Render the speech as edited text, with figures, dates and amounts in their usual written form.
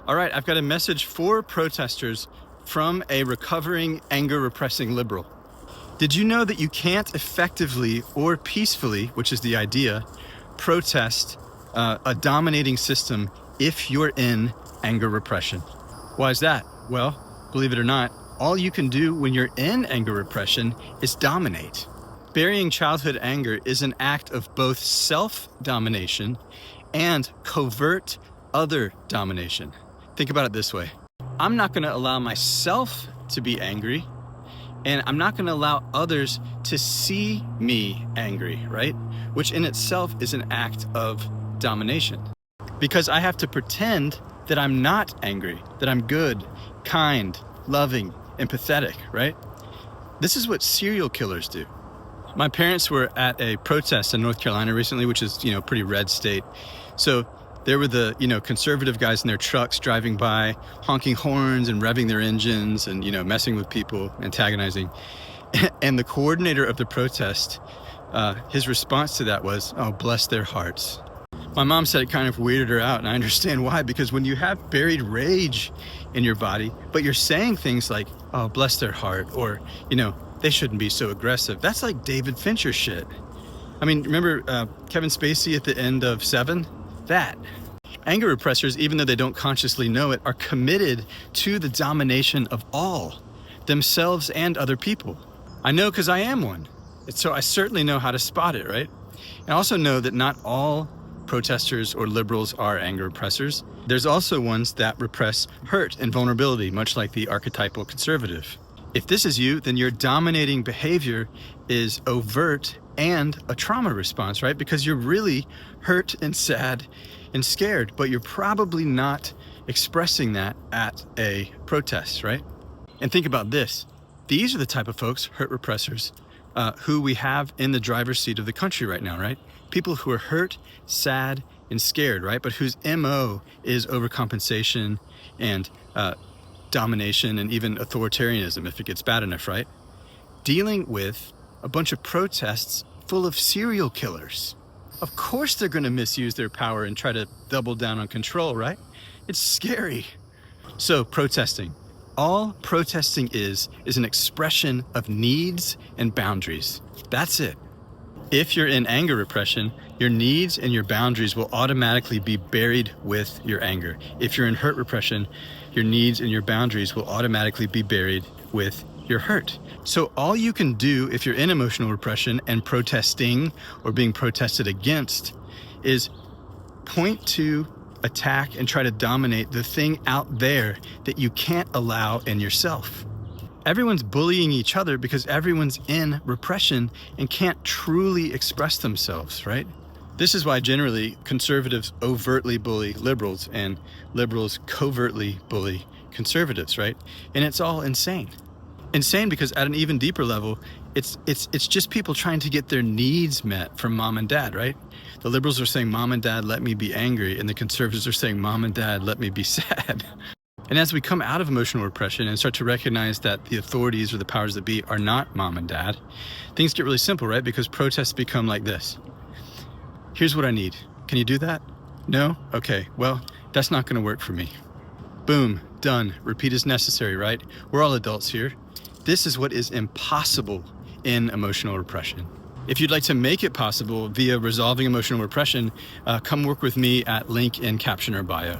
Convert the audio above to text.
All right, I've got a message for protesters from a recovering anger repressing liberal. Did you know that you can't effectively or peacefully, which is the idea, protest a dominating system if you're in anger repression? Why is that? Well, believe it or not, all you can do when you're in anger repression is dominate. Burying childhood anger is an act of both self-domination and covert other domination. Think about it this way. I'm not going to allow myself to be angry, and I'm not going to allow others to see me angry, right? Which in itself is an act of domination. Because I have to pretend that I'm not angry, that I'm good, kind, loving, empathetic, right? This is what serial killers do. My parents were at a protest in North Carolina recently, which is, pretty red state. So there were the, conservative guys in their trucks driving by, honking horns and revving their engines and, messing with people, antagonizing. And the coordinator of the protest, his response to that was, "Oh, bless their hearts." My mom said it kind of weirded her out, and I understand why, because when you have buried rage in your body, but you're saying things like, "Oh, bless their heart," or, "They shouldn't be so aggressive," that's like David Fincher shit. I mean, remember Kevin Spacey at the end of Seven? That. Anger repressors, even though they don't consciously know it, are committed to the domination of all, themselves and other people. I know because I am one. So I certainly know how to spot it, right? I also know that not all protesters or liberals are anger repressors. There's also ones that repress hurt and vulnerability, much like the archetypal conservative. If this is you, then your dominating behavior is overt and a trauma response, right? Because you're really hurt and sad and scared, but you're probably not expressing that at a protest, right? And think about this. These are the type of folks, hurt repressors, who we have in the driver's seat of the country right now, right? People who are hurt, sad, and scared, right? But whose MO is overcompensation and domination and even authoritarianism if it gets bad enough, right? Dealing with a bunch of protests full of serial killers. Of course they're going to misuse their power and try to double down on control, right? It's scary. So protesting. All protesting is an expression of needs and boundaries. That's it. If you're in anger repression, your needs and your boundaries will automatically be buried with your anger. If you're in hurt repression, your needs and your boundaries will automatically be buried with your hurt. So all you can do if you're in emotional repression and protesting or being protested against is point to, attack, and try to dominate the thing out there that you can't allow in yourself. Everyone's bullying each other because everyone's in repression and can't truly express themselves, right? This is why generally conservatives overtly bully liberals and liberals covertly bully conservatives, right? And it's all insane. Insane because at an even deeper level, it's just people trying to get their needs met from mom and dad, right? The liberals are saying, "Mom and dad, let me be angry," and the conservatives are saying, "Mom and dad, let me be sad." And as we come out of emotional repression and start to recognize that the authorities or the powers that be are not mom and dad, things get really simple, right? Because protests become like this. "Here's what I need. Can you do that? No? Okay, well, that's not going to work for me." Boom, done. Repeat as necessary, right? We're all adults here. This is what is impossible in emotional repression. If you'd like to make it possible via resolving emotional repression, come work with me at link in caption or bio.